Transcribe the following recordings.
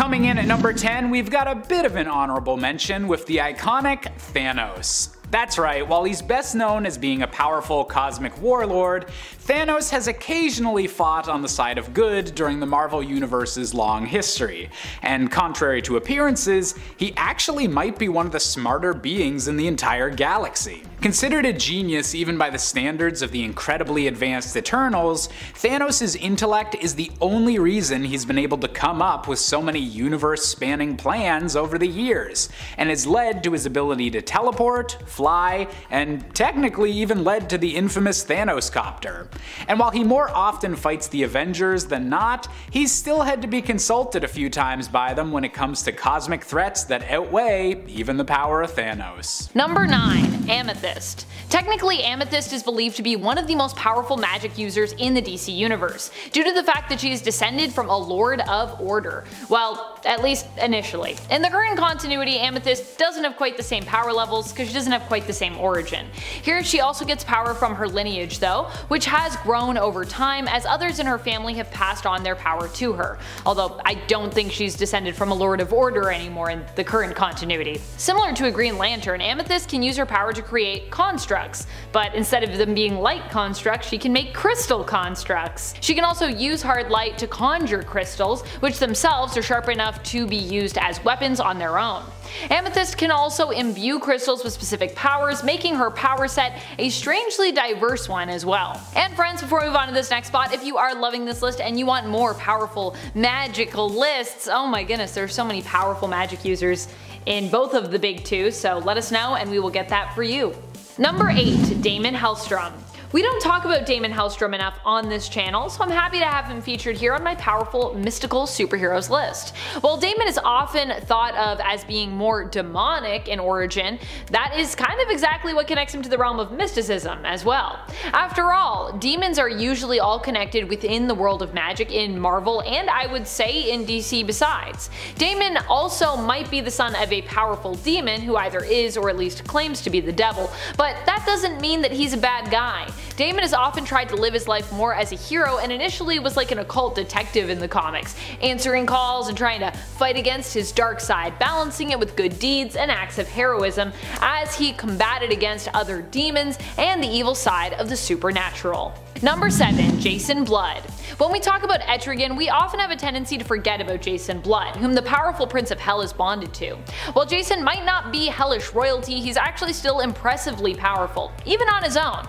Coming in at number 10, we've got a bit of an honorable mention with the iconic Thanos. That's right, while he's best known as being a powerful cosmic warlord, Thanos has occasionally fought on the side of good during the Marvel Universe's long history, and contrary to appearances, he actually might be one of the smarter beings in the entire galaxy. Considered a genius even by the standards of the incredibly advanced Eternals, Thanos' intellect is the only reason he's been able to come up with so many universe-spanning plans over the years, and has led to his ability to teleport, fly, and technically even led to the infamous Thanos copter. And while he more often fights the Avengers than not, he's still had to be consulted a few times by them when it comes to cosmic threats that outweigh even the power of Thanos. Number 9. Amethyst. Technically, Amethyst is believed to be one of the most powerful magic users in the DC universe, due to the fact that she is descended from a Lord of Order. Well, at least initially. In the current continuity, Amethyst doesn't have quite the same power levels because she doesn't have quite the same origin. Here she also gets power from her lineage though, which has grown over time as others in her family have passed on their power to her, although I don't think she's descended from a Lord of Order anymore in the current continuity. Similar to a Green Lantern, Amethyst can use her power to create constructs, but instead of them being light constructs, she can make crystal constructs. She can also use hard light to conjure crystals, which themselves are sharp enough to be used as weapons on their own. Amethyst can also imbue crystals with specific powers, making her power set a strangely diverse one as well. And friends, before we move on to this next spot, if you are loving this list and you want more powerful magical lists, oh my goodness, there's so many powerful magic users in both of the big two, so let us know and we will get that for you. Number 8. Daimon HELLSTROM. We don't talk about Daimon HELLSTROM enough on this channel, so I'm happy to have him featured here on my powerful mystical superheroes list. While Daimon is often thought of as being more demonic in origin, that is kind of exactly what connects him to the realm of mysticism as well. After all, demons are usually all connected within the world of magic in Marvel, and I would say in DC besides. Daimon also might be the son of a powerful demon who either is or at least claims to be the devil, but that doesn't mean that he's a bad guy. Daimon has often tried to live his life more as a hero and initially was like an occult detective in the comics, answering calls and trying to fight against his dark side, balancing it with good deeds and acts of heroism as he combated against other demons and the evil side of the supernatural. Number 7. Jason Blood. When we talk about Etrigan, we often have a tendency to forget about Jason Blood, whom the powerful Prince of Hell is bonded to. While Jason might not be hellish royalty, he's actually still impressively powerful, even on his own.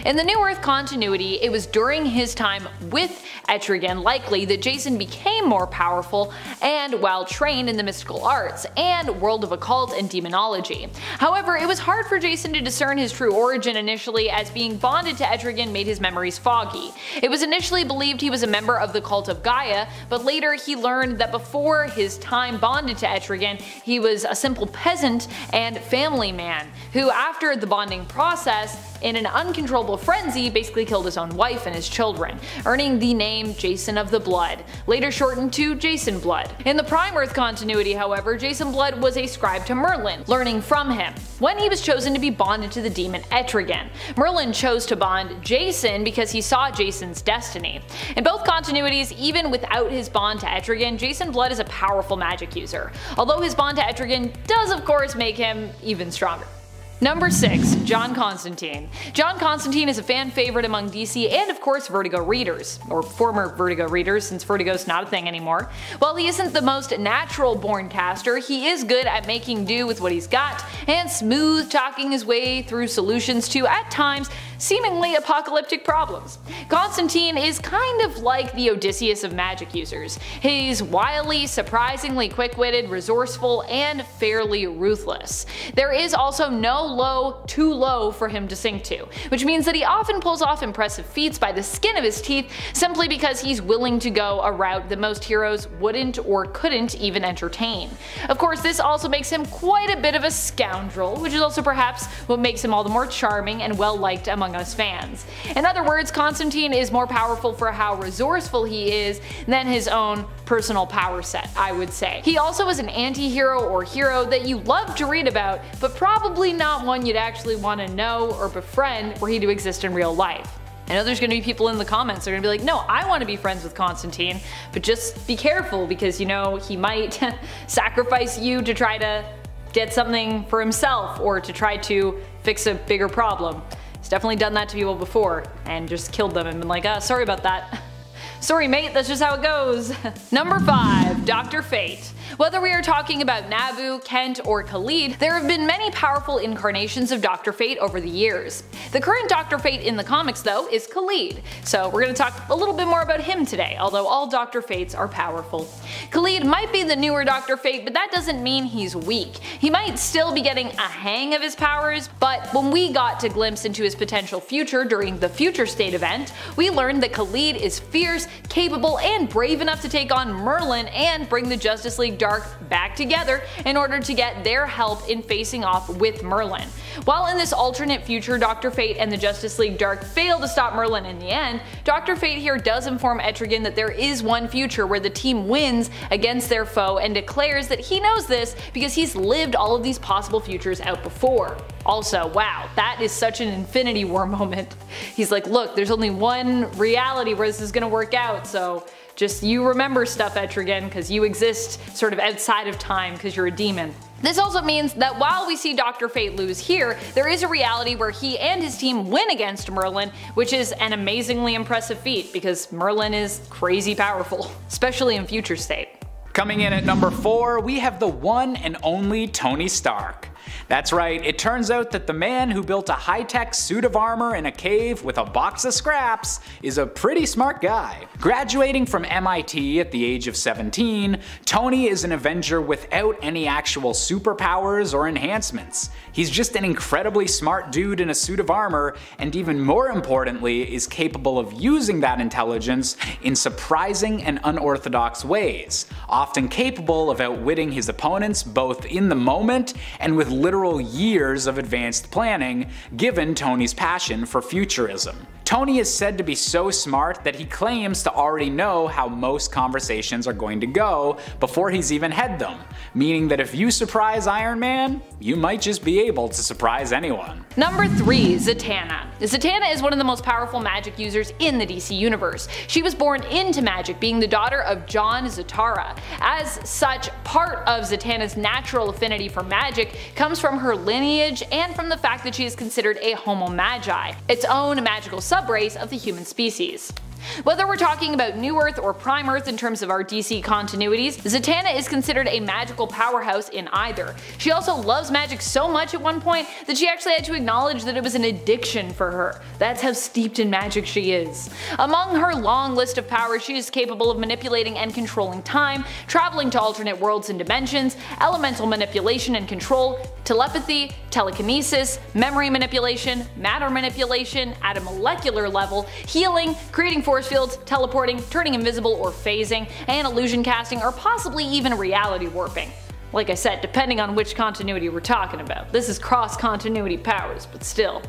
In the New Earth continuity, it was during his time with Etrigan likely that Jason became more powerful and well trained in the mystical arts and world of occult and demonology. However, it was hard for Jason to discern his true origin initially, as being bonded to Etrigan made his memories foggy. It was initially believed he was a member of the cult of Gaia, but later he learned that before his time bonded to Etrigan, he was a simple peasant and family man, who after the bonding process, in an uncontrollable frenzy, basically killed his own wife and his children, earning the name Jason of the Blood, later shortened to Jason Blood. In the Prime Earth continuity, however, Jason Blood was a scribe to Merlin, learning from him. When he was chosen to be bonded to the demon Etrigan, Merlin chose to bond Jason because he saw Jason's destiny. In both continuities, even without his bond to Etrigan, Jason Blood is a powerful magic user, although his bond to Etrigan does of course make him even stronger. Number 6. John Constantine. John Constantine is a fan favorite among DC and of course Vertigo readers, or former Vertigo readers since Vertigo's not a thing anymore. While he isn't the most natural born caster, he is good at making do with what he's got and smooth talking his way through solutions to, at times, seemingly apocalyptic problems. Constantine is kind of like the Odysseus of magic users. He's wily, surprisingly quick-witted, resourceful, and fairly ruthless. There is also no low too low for him to sink to, which means that he often pulls off impressive feats by the skin of his teeth simply because he's willing to go a route that most heroes wouldn't or couldn't even entertain. Of course, this also makes him quite a bit of a scoundrel, which is also perhaps what makes him all the more charming and well liked among us fans. In other words, Constantine is more powerful for how resourceful he is than his own personal power set, I would say. He also is an anti-hero or hero that you love to read about, but probably not one you'd actually want to know or befriend were he to exist in real life. I know there's going to be people in the comments that are going to be like, no, I want to be friends with Constantine, but just be careful because, you know, he might sacrifice you to try to get something for himself or to try to fix a bigger problem. He's definitely done that to people before and just killed them and been like, sorry about that. Sorry mate, that's just how it goes. Number 5. Dr. Fate. Whether we are talking about Nabu, Kent, or Khalid, there have been many powerful incarnations of Dr. Fate over the years. The current Dr. Fate in the comics though is Khalid, so we're going to talk a little bit more about him today, although all Dr. Fates are powerful. Khalid might be the newer Dr. Fate, but that doesn't mean he's weak. He might still be getting a hang of his powers, but when we got to glimpse into his potential future during the Future State event, we learned that Khalid is fierce, capable, and brave enough to take on Merlin and bring the Justice League Dark back together in order to get their help in facing off with Merlin. While in this alternate future Dr. Fate and the Justice League Dark fail to stop Merlin in the end, Dr. Fate here does inform Etrigan that there is one future where the team wins against their foe and declares that he knows this because he's lived all of these possible futures out before. Also, wow, that is such an Infinity War moment. He's like, look, there's only one reality where this is gonna work out, so just you remember stuff, Etrigan, because you exist sort of outside of time because you're a demon. This also means that while we see Dr. Fate lose here, there is a reality where he and his team win against Merlin, which is an amazingly impressive feat because Merlin is crazy powerful, especially in Future State. Coming in at number 4, we have the one and only Tony Stark. That's right, it turns out that the man who built a high-tech suit of armor in a cave with a box of scraps is a pretty smart guy. Graduating from MIT at the age of 17, Tony is an Avenger without any actual superpowers or enhancements. He's just an incredibly smart dude in a suit of armor, and even more importantly is capable of using that intelligence in surprising and unorthodox ways, often capable of outwitting his opponents both in the moment and with literal years of advanced planning, given Tony's passion for futurism. Tony is said to be so smart that he claims to already know how most conversations are going to go before he's even had them, meaning that if you surprise Iron Man, you might just be able to surprise anyone. Number 3. Zatanna. Zatanna is one of the most powerful magic users in the DC universe. She was born into magic, being the daughter of John Zatara. As such, part of Zatanna's natural affinity for magic comes from her lineage and from the fact that she is considered a Homo Magi, its own magical subrace of the human species. Whether we're talking about New Earth or Prime Earth in terms of our DC continuities, Zatanna is considered a magical powerhouse in either. She also loves magic so much at one point that she actually had to acknowledge that it was an addiction for her. That's how steeped in magic she is. Among her long list of powers, she is capable of manipulating and controlling time, traveling to alternate worlds and dimensions, elemental manipulation and control, telepathy, telekinesis, memory manipulation, matter manipulation at a molecular level, healing, creating force fields, teleporting, turning invisible or phasing, and illusion casting, or possibly even reality warping. Like I said, depending on which continuity we're talking about. This is cross-continuity powers, but still.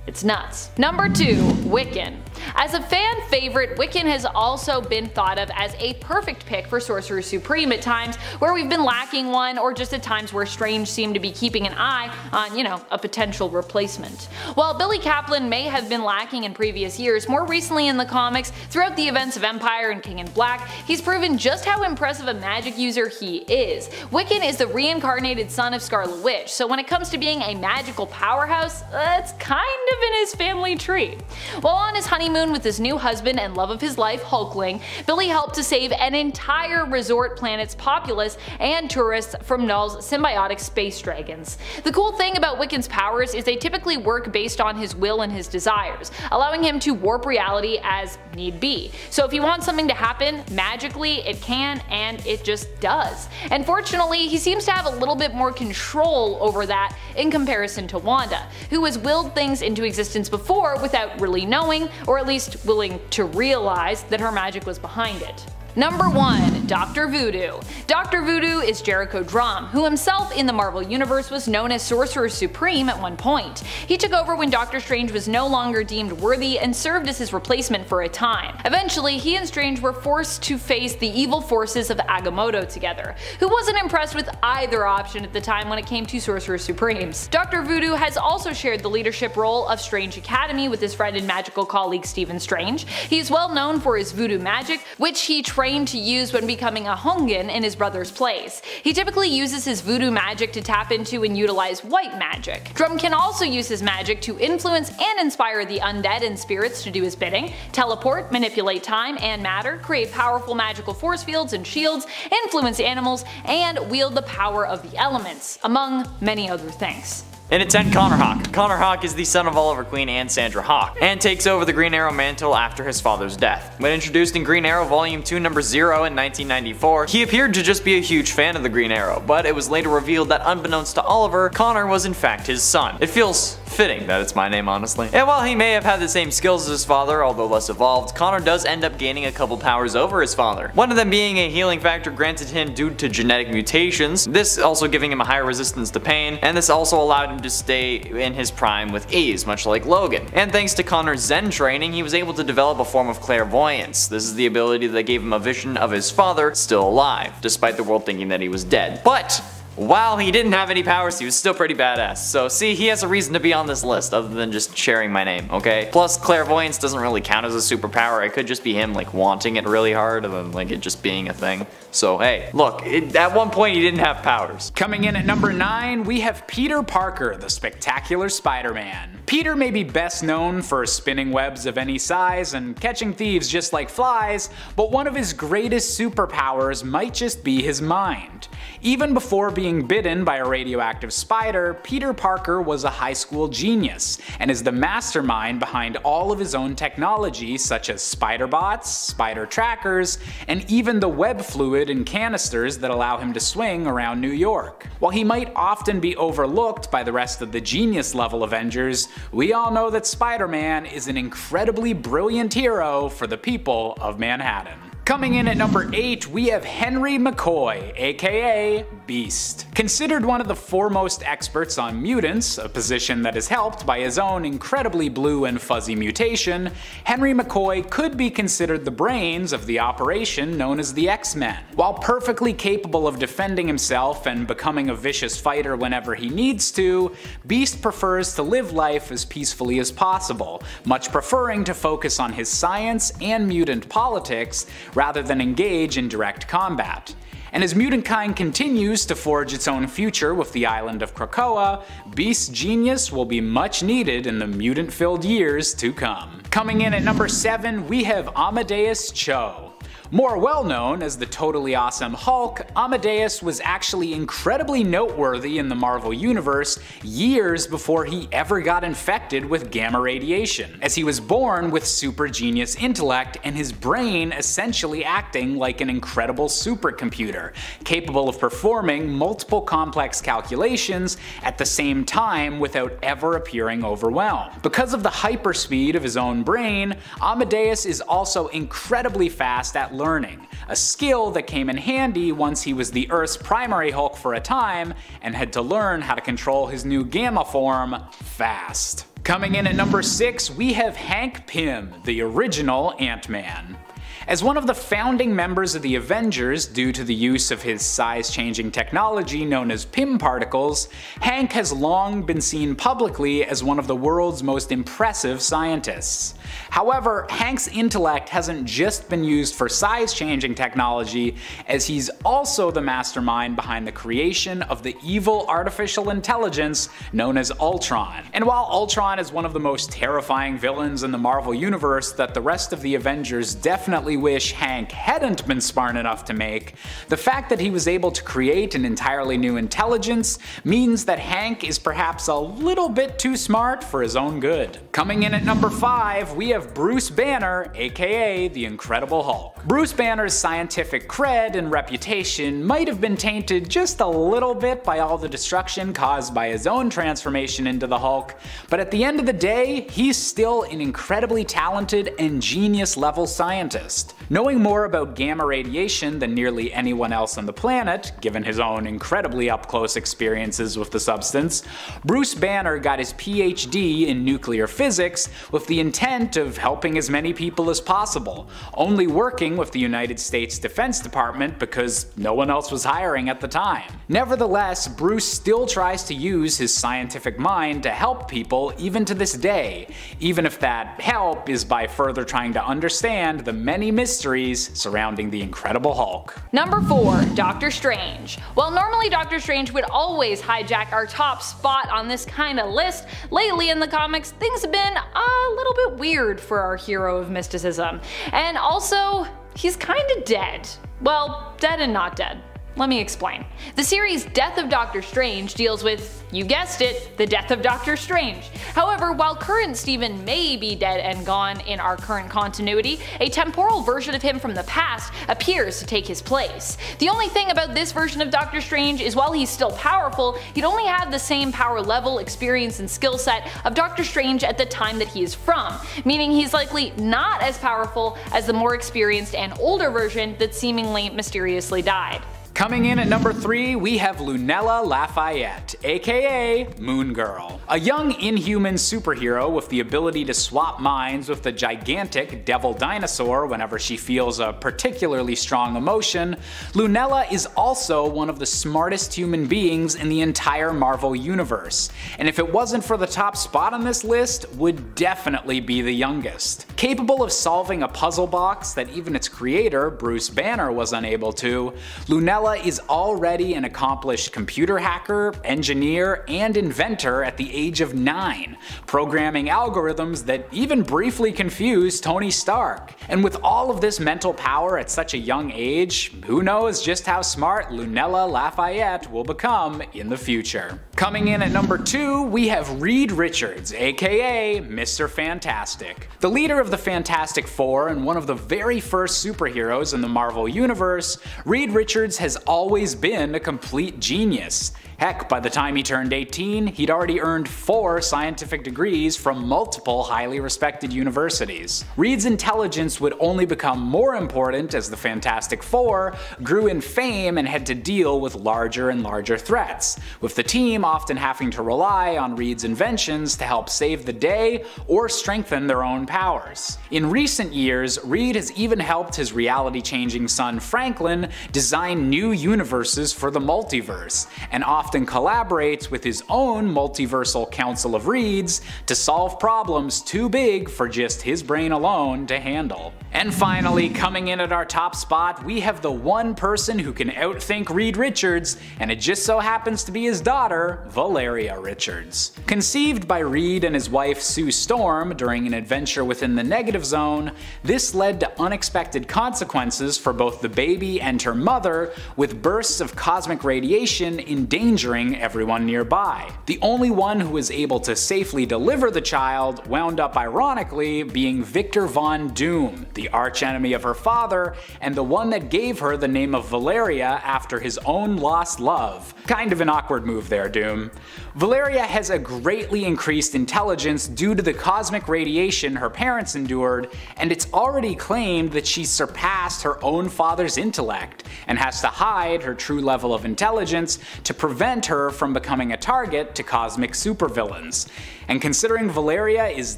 It's nuts. Number 2. Wiccan. As a fan favorite, Wiccan has also been thought of as a perfect pick for Sorcerer Supreme at times where we've been lacking one, or just at times where Strange seemed to be keeping an eye on, you know, a potential replacement. While Billy Kaplan may have been lacking in previous years, more recently in the comics, throughout the events of Empire and King in Black, he's proven just how impressive a magic user he is. Wiccan is the reincarnated son of Scarlet Witch, so when it comes to being a magical powerhouse, it's kind of in his family tree. While on his honeymoon with his new husband and love of his life, Hulkling, Billy helped to save an entire resort planet's populace and tourists from Null's symbiotic space dragons. The cool thing about Wiccan's powers is they typically work based on his will and his desires, allowing him to warp reality as need be. So if he wants something to happen magically, it can, and it just does. And fortunately, he seems to have a little bit more control over that in comparison to Wanda, who has willed things into existence before without really knowing, or at least willing to realize, that her magic was behind it. Number 1. Dr. Voodoo. Dr. Voodoo is Jericho Drumm, who himself in the Marvel Universe was known as Sorcerer Supreme at one point. He took over when Doctor Strange was no longer deemed worthy and served as his replacement for a time. Eventually, he and Strange were forced to face the evil forces of Agamotto together, who wasn't impressed with either option at the time when it came to Sorcerer Supremes. Dr. Voodoo has also shared the leadership role of Strange Academy with his friend and magical colleague Stephen Strange. He is well known for his voodoo magic, which he trained to use when becoming a Hongan in his brother's place. He typically uses his voodoo magic to tap into and utilize white magic. Drumm can also use his magic to influence and inspire the undead and spirits to do his bidding, teleport, manipulate time and matter, create powerful magical force fields and shields, influence animals, and wield the power of the elements, among many other things. And at 10, Connor Hawke. Connor Hawke is the son of Oliver Queen and Sandra Hawke, and takes over the Green Arrow mantle after his father's death. When introduced in Green Arrow Volume 2 number 0 in 1994, he appeared to just be a huge fan of the Green Arrow, but it was later revealed that unbeknownst to Oliver, Connor was in fact his son. It feels fitting that it's my name, honestly. And while he may have had the same skills as his father, although less evolved, Connor does end up gaining a couple powers over his father. One of them being a healing factor granted him due to genetic mutations, this also giving him a higher resistance to pain, and this also allowed him to stay in his prime with ease, much like Logan. And thanks to Connor's Zen training, he was able to develop a form of clairvoyance. This is the ability that gave him a vision of his father still alive, despite the world thinking that he was dead. But while he didn't have any powers, he was still pretty badass. So see, he has a reason to be on this list other than just sharing my name, okay? Plus, clairvoyance doesn't really count as a superpower. It could just be him like wanting it really hard and then like it just being a thing. So hey, look, at one point he didn't have powers. Coming in at number 9, we have Peter Parker, the Spectacular Spider-Man. Peter may be best known for spinning webs of any size and catching thieves just like flies, but one of his greatest superpowers might just be his mind. Even before being bitten by a radioactive spider, Peter Parker was a high school genius, and is the mastermind behind all of his own technology such as spider bots, spider trackers, and even the web fluid in canisters that allow him to swing around New York. While he might often be overlooked by the rest of the genius level Avengers, we all know that Spider-Man is an incredibly brilliant hero for the people of Manhattan. Coming in at number 8, we have Henry McCoy, aka Beast. Considered one of the foremost experts on mutants, a position that is helped by his own incredibly blue and fuzzy mutation, Henry McCoy could be considered the brains of the operation known as the X-Men. While perfectly capable of defending himself and becoming a vicious fighter whenever he needs to, Beast prefers to live life as peacefully as possible, much preferring to focus on his science and mutant politics rather than engage in direct combat. And as mutant kind continues to forge its own future with the island of Krakoa, Beast's genius will be much needed in the mutant-filled years to come. Coming in at number 7, we have Amadeus Cho. More well known as the totally awesome Hulk, Amadeus was actually incredibly noteworthy in the Marvel Universe years before he ever got infected with gamma radiation, as he was born with super genius intellect and his brain essentially acting like an incredible supercomputer, capable of performing multiple complex calculations at the same time without ever appearing overwhelmed. Because of the hyperspeed of his own brain, Amadeus is also incredibly fast at learning, a skill that came in handy once he was the Earth's primary Hulk for a time and had to learn how to control his new gamma form fast. Coming in at number 6, we have Hank Pym, the original Ant-Man. As one of the founding members of the Avengers due to the use of his size-changing technology known as Pym particles, Hank has long been seen publicly as one of the world's most impressive scientists. However, Hank's intellect hasn't just been used for size-changing technology, as he's also the mastermind behind the creation of the evil artificial intelligence known as Ultron. And while Ultron is one of the most terrifying villains in the Marvel Universe that the rest of the Avengers definitely wish Hank hadn't been smart enough to make, the fact that he was able to create an entirely new intelligence means that Hank is perhaps a little bit too smart for his own good. Coming in at number 5, we have Bruce Banner, aka the Incredible Hulk. Bruce Banner's scientific cred and reputation might have been tainted just a little bit by all the destruction caused by his own transformation into the Hulk, but at the end of the day, he's still an incredibly talented and genius level scientist. Knowing more about gamma radiation than nearly anyone else on the planet, given his own incredibly up-close experiences with the substance, Bruce Banner got his PhD in nuclear physics with the intent of helping as many people as possible, only working with the United States Defense Department because no one else was hiring at the time. Nevertheless, Bruce still tries to use his scientific mind to help people even to this day, even if that help is by further trying to understand the many mysteries surrounding the Incredible Hulk. Number 4. Doctor Strange. While normally Doctor Strange would always hijack our top spot on this kinda list, lately in the comics things have been a little bit weird for our hero of mysticism. And also, he's kinda dead. Well, dead and not dead. Let me explain. The series Death of Doctor Strange deals with, you guessed it, the death of Doctor Strange. However, while current Stephen may be dead and gone in our current continuity, a temporal version of him from the past appears to take his place. The only thing about this version of Doctor Strange is while he's still powerful, he'd only have the same power level, experience, and skill set of Doctor Strange at the time that he is from, meaning he's likely not as powerful as the more experienced and older version that seemingly mysteriously died. Coming in at number 3, we have Lunella Lafayette, aka Moon Girl. A young inhuman superhero with the ability to swap minds with the gigantic devil dinosaur whenever she feels a particularly strong emotion, Lunella is also one of the smartest human beings in the entire Marvel universe, and if it wasn't for the top spot on this list, would definitely be the youngest. Capable of solving a puzzle box that even its creator, Bruce Banner, was unable to, Lunella is already an accomplished computer hacker, engineer, and inventor at the age of 9, programming algorithms that even briefly confused Tony Stark. And with all of this mental power at such a young age, who knows just how smart Lunella Lafayette will become in the future. Coming in at number 2, we have Reed Richards, aka Mr. Fantastic. The leader of the Fantastic Four and one of the very first superheroes in the Marvel Universe, Reed Richards has always been a complete genius. Heck, by the time he turned 18, he'd already earned 4 scientific degrees from multiple highly respected universities. Reed's intelligence would only become more important as the Fantastic Four grew in fame and had to deal with larger and larger threats, with the team often having to rely on Reed's inventions to help save the day or strengthen their own powers. In recent years, Reed has even helped his reality-changing son Franklin design new universes for the multiverse, and often collaborates with his own multiversal Council of Reeds to solve problems too big for just his brain alone to handle. And finally, coming in at our top spot, we have the one person who can outthink Reed Richards, and it just so happens to be his daughter, Valeria Richards. Conceived by Reed and his wife Sue Storm during an adventure within the Negative Zone, this led to unexpected consequences for both the baby and her mother, with bursts of cosmic radiation endangering everyone nearby. The only one who was able to safely deliver the child wound up ironically being Victor Von Doom, the archenemy of her father, and the one that gave her the name of Valeria after his own lost love. Kind of an awkward move there, Doom. Valeria has a greatly increased intelligence due to the cosmic radiation her parents endured, and it's already claimed that she's surpassed her own father's intellect, and has to hide her true level of intelligence to prevent her from becoming a target to cosmic supervillains. And considering Valeria is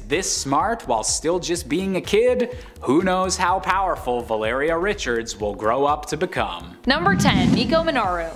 this smart while still just being a kid, who knows how powerful Valeria Richards will grow up to become. Number 10. NICO Minoru.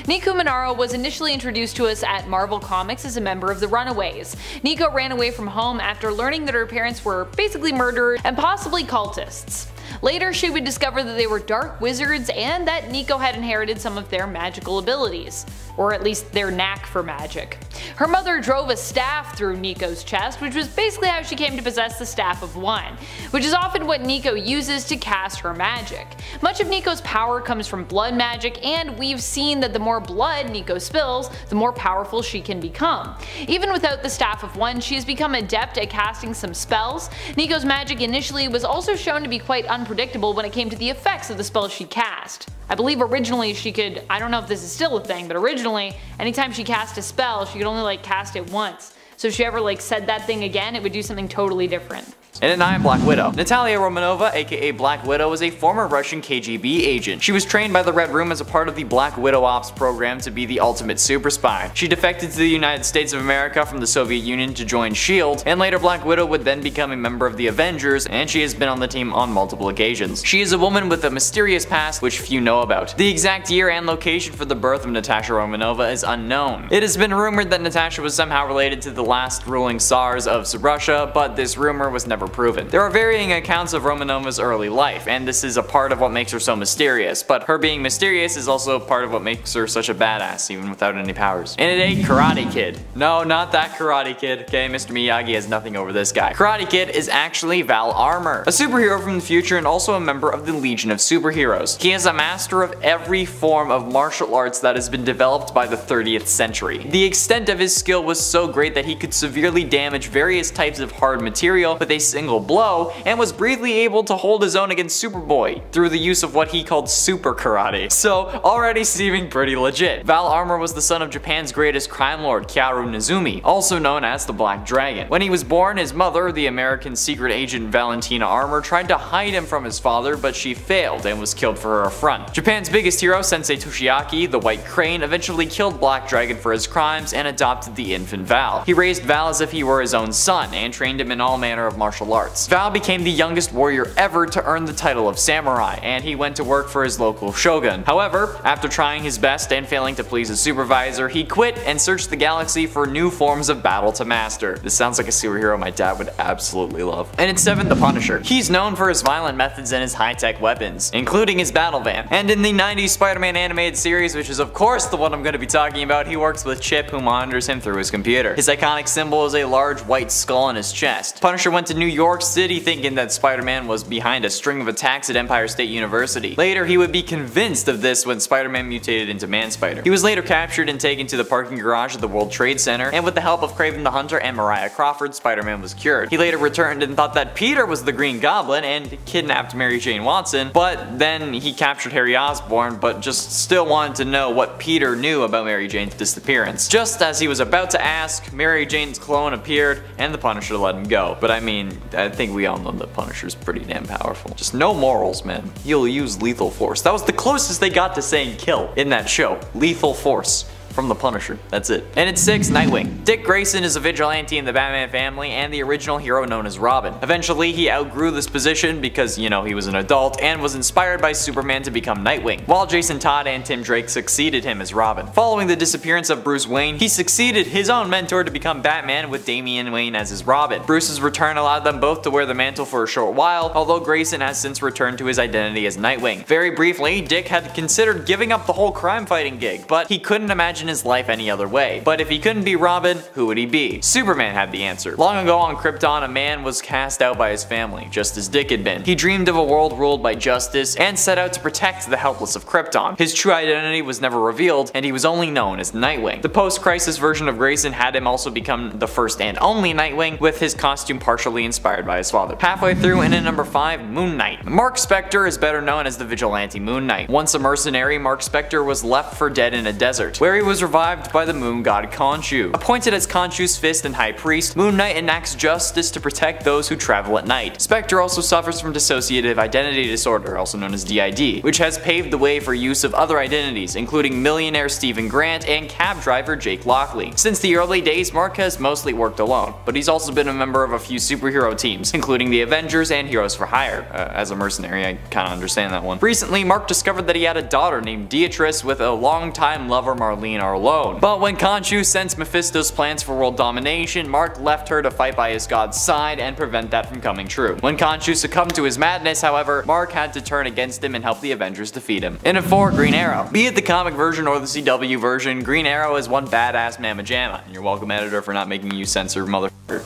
NICO Minoru was initially introduced to us at Marvel Comics as a member of the Runaways. NICO ran away from home after learning that her parents were basically murderers and possibly cultists. Later, she would discover that they were dark wizards and that NICO had inherited some of their magical abilities. Or at least their knack for magic. Her mother drove a staff through NICO's chest, which was basically how she came to possess the Staff of One, which is often what NICO uses to cast her magic. Much of NICO's power comes from blood magic, and we've seen that the more blood NICO spills, the more powerful she can become. Even without the Staff of One, she has become adept at casting some spells. NICO's magic initially was also shown to be quite unpredictable when it came to the effects of the spells she cast. I believe originally she could, I don't know if this is still a thing, but originally anytime she cast a spell she could only cast it once. So if she ever said that thing again, it would do something totally different. And at 9, Black Widow. Natalia Romanova, aka Black Widow, is a former Russian KGB agent. She was trained by the Red Room as a part of the Black Widow Ops program to be the ultimate super spy. She defected to the United States of America from the Soviet Union to join S.H.I.E.L.D., and later Black Widow would then become a member of the Avengers, and she has been on the team on multiple occasions. She is a woman with a mysterious past which few know about. The exact year and location for the birth of Natasha Romanova is unknown. It has been rumored that Natasha was somehow related to the last ruling Tsars of Russia, but this rumor was never proven. There are varying accounts of Romanova's early life, and this is a part of what makes her so mysterious, but her being mysterious is also part of what makes her such a badass, even without any powers. And at 8, Karate Kid. No, not that Karate Kid, okay? Mr. Miyagi has nothing over this guy. Karate Kid is actually Val Armour, a superhero from the future and also a member of the Legion of Superheroes. He is a master of every form of martial arts that has been developed by the 30th century. The extent of his skill was so great that he could severely damage various types of hard material with a single blow, and was briefly able to hold his own against Superboy through the use of what he called super karate. So already seeming pretty legit. Val Armour was the son of Japan's greatest crime lord, Kyaru Nezumi, also known as the Black Dragon. When he was born, his mother, the American secret agent Valentina Armour, tried to hide him from his father, but she failed and was killed for her affront. Japan's biggest hero, Sensei Toshiaki, the White Crane, eventually killed Black Dragon for his crimes and adopted the infant Val. He raised Val as if he were his own son and trained him in all manner of martial arts. Val became the youngest warrior ever to earn the title of samurai, and he went to work for his local shogun. However, after trying his best and failing to please his supervisor, he quit and searched the galaxy for new forms of battle to master. This sounds like a superhero my dad would absolutely love. And at 7, the Punisher. He's known for his violent methods and his high-tech weapons, including his battle van. And in the 90s Spider-Man animated series, which is of course the one I'm going to be talking about, he works with Chip, who monitors him through his computer. His iconic symbol is a large white skull on his chest. Punisher went to New York City thinking that Spider-Man was behind a string of attacks at Empire State University. Later, he would be convinced of this when Spider-Man mutated into Man-Spider. He was later captured and taken to the parking garage of the World Trade Center, and with the help of Kraven the Hunter and Mariah Crawford, Spider-Man was cured. He later returned and thought that Peter was the Green Goblin and kidnapped Mary Jane Watson, but then he captured Harry Osborn, but just still wanted to know what Peter knew about Mary Jane's disappearance. Just as he was about to ask, Mary Jane's clone appeared, and the Punisher let him go. But I mean, I think we all know that Punisher's pretty damn powerful. Just no morals, man. He'll use lethal force. That was the closest they got to saying kill in that show. Lethal force. From the Punisher. That's it. And at 6, Nightwing. Dick Grayson is a vigilante in the Batman family and the original hero known as Robin. Eventually, he outgrew this position because, you know, he was an adult and was inspired by Superman to become Nightwing, while Jason Todd and Tim Drake succeeded him as Robin. Following the disappearance of Bruce Wayne, he succeeded his own mentor to become Batman with Damian Wayne as his Robin. Bruce's return allowed them both to wear the mantle for a short while, although Grayson has since returned to his identity as Nightwing. Very briefly, Dick had considered giving up the whole crime fighting gig, but he couldn't imagine his life any other way. But if he couldn't be Robin, who would he be? Superman had the answer. Long ago on Krypton, a man was cast out by his family, just as Dick had been. He dreamed of a world ruled by justice and set out to protect the helpless of Krypton. His true identity was never revealed, and he was only known as Nightwing. The post-crisis version of Grayson had him also become the first and only Nightwing, with his costume partially inspired by his father. Halfway through, and at number 5, Moon Knight. Mark Spector is better known as the vigilante Moon Knight. Once a mercenary, Mark Spector was left for dead in a desert, where he was revived by the moon god Khonshu. Appointed as Khonshu's fist and high priest, Moon Knight enacts justice to protect those who travel at night. Spector also suffers from dissociative identity disorder, also known as DID, which has paved the way for use of other identities, including millionaire Stephen Grant and cab driver Jake Lockley. Since the early days, Mark has mostly worked alone, but he's also been a member of a few superhero teams, including the Avengers and Heroes for Hire. As a mercenary, I kinda understand that one. Recently, Mark discovered that he had a daughter named Beatrice with a longtime lover Marlene Arlone. But when Khonshu sensed Mephisto's plans for world domination, Mark left her to fight by his god's side and prevent that from coming true. When Khonshu succumbed to his madness, however, Mark had to turn against him and help the Avengers defeat him. And at 4, Green Arrow. Be it the comic version or the CW version, Green Arrow is one badass mamma jamma, and you're welcome, editor, for not making you censor motherfucker.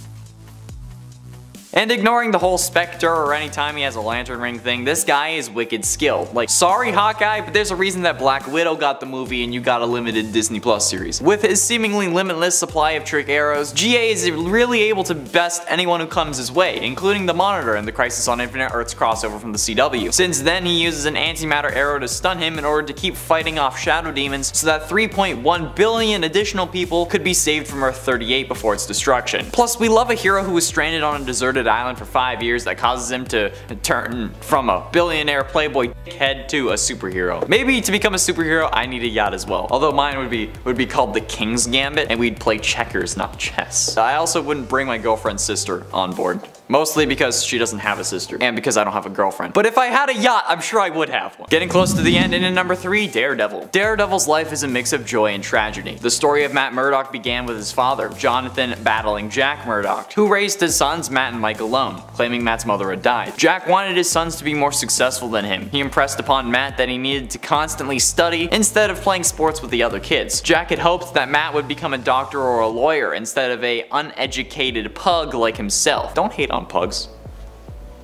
And ignoring the whole Spectre or anytime he has a lantern ring thing, this guy is wicked skilled. Like, sorry Hawkeye, but there's a reason that Black Widow got the movie and you got a limited Disney Plus series. With his seemingly limitless supply of trick arrows, GA is really able to best anyone who comes his way, including the Monitor in the Crisis on Infinite Earths crossover from the CW. Since then, he uses an antimatter arrow to stun him in order to keep fighting off shadow demons so that 3.1 billion additional people could be saved from Earth 38 before its destruction. Plus, we love a hero who was stranded on a deserted deserted island for 5 years that causes him to turn from a billionaire playboy dickhead to a superhero. Maybe to become a superhero, I need a yacht as well. Although mine would be called the King's Gambit, and we'd play checkers, not chess. I also wouldn't bring my girlfriend's sister on board. Mostly because she doesn't have a sister, and because I don't have a girlfriend. But if I had a yacht, I'm sure I would have one. Getting close to the end, and in number 3, Daredevil. Daredevil's life is a mix of joy and tragedy. The story of Matt Murdock began with his father, Jonathan, battling Jack Murdock, who raised his sons, Matt and Mike, alone, claiming Matt's mother had died. Jack wanted his sons to be more successful than him. He impressed upon Matt that he needed to constantly study instead of playing sports with the other kids. Jack had hoped that Matt would become a doctor or a lawyer instead of a uneducated pug like himself. Don't hate on pugs.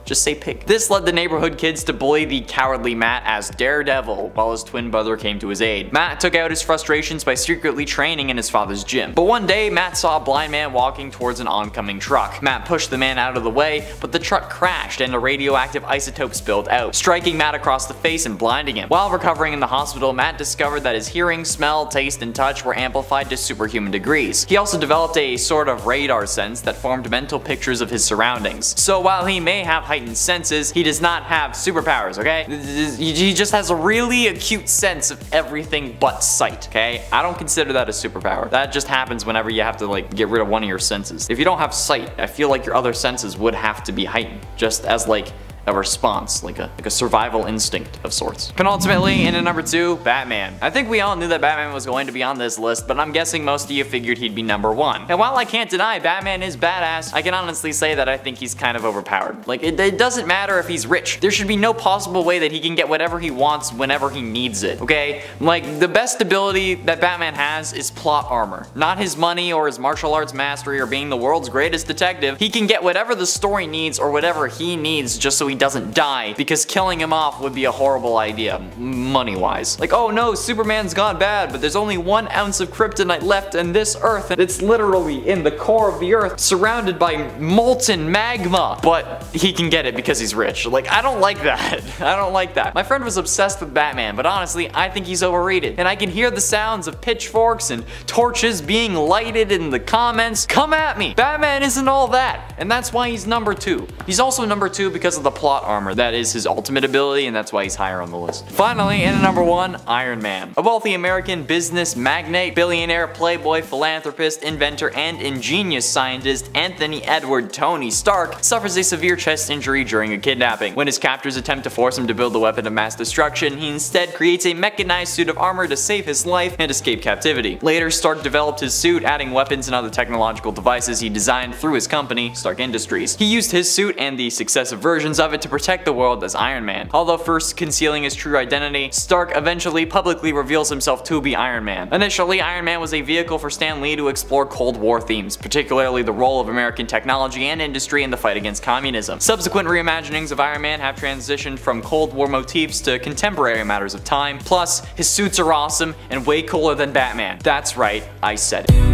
Just say pig. This led the neighborhood kids to bully the cowardly Matt as Daredevil, while his twin brother came to his aid. Matt took out his frustrations by secretly training in his father's gym. But one day, Matt saw a blind man walking towards an oncoming truck. Matt pushed the man out of the way, but the truck crashed and a radioactive isotope spilled out, striking Matt across the face and blinding him. While recovering in the hospital, Matt discovered that his hearing, smell, taste, and touch were amplified to superhuman degrees. He also developed a sort of radar sense that formed mental pictures of his surroundings. So while he may have heightened senses, he does not have superpowers, okay? He just has a really acute sense of everything but sight, okay? I don't consider that a superpower. That just happens whenever you have to like get rid of one of your senses. If you don't have sight, I feel like your other senses would have to be heightened, just as like a response, like a survival instinct of sorts. Penultimately, in at number 2, Batman. I think we all knew that Batman was going to be on this list, but I'm guessing most of you figured he'd be number 1. And while I can't deny Batman is badass, I can honestly say that I think he's kind of overpowered. Like, it doesn't matter if he's rich. There should be no possible way that he can get whatever he wants whenever he needs it, okay? Like, the best ability that Batman has is plot armor. Not his money or his martial arts mastery or being the world's greatest detective. He can get whatever the story needs or whatever he needs just so he doesn't die, because killing him off would be a horrible idea, money-wise. Like, oh no, Superman's gone bad, but there's only 1 ounce of kryptonite left in this Earth, and it's literally in the core of the Earth, surrounded by molten magma. But he can get it because he's rich. Like, I don't like that. I don't like that. My friend was obsessed with Batman, but honestly, I think he's overrated. And I can hear the sounds of pitchforks and torches being lighted in the comments. Come at me. Batman isn't all that, and that's why he's number 2. He's also number 2 because of the plot armor. That is his ultimate ability, and that's why he's higher on the list. Finally, in at number 1, Iron Man. A wealthy American business magnate, billionaire, playboy, philanthropist, inventor, and ingenious scientist, Anthony Edward Tony Stark suffers a severe chest injury during a kidnapping. When his captors attempt to force him to build a weapon of mass destruction, he instead creates a mechanized suit of armor to save his life and escape captivity. Later, Stark developed his suit, adding weapons and other technological devices he designed through his company, Stark Industries. He used his suit and the successive versions of it to protect the world as Iron Man. Although first concealing his true identity, Stark eventually publicly reveals himself to be Iron Man. Initially, Iron Man was a vehicle for Stan Lee to explore Cold War themes, particularly the role of American technology and industry in the fight against communism. Subsequent reimaginings of Iron Man have transitioned from Cold War motifs to contemporary matters of time. Plus, his suits are awesome and way cooler than Batman. That's right, I said it.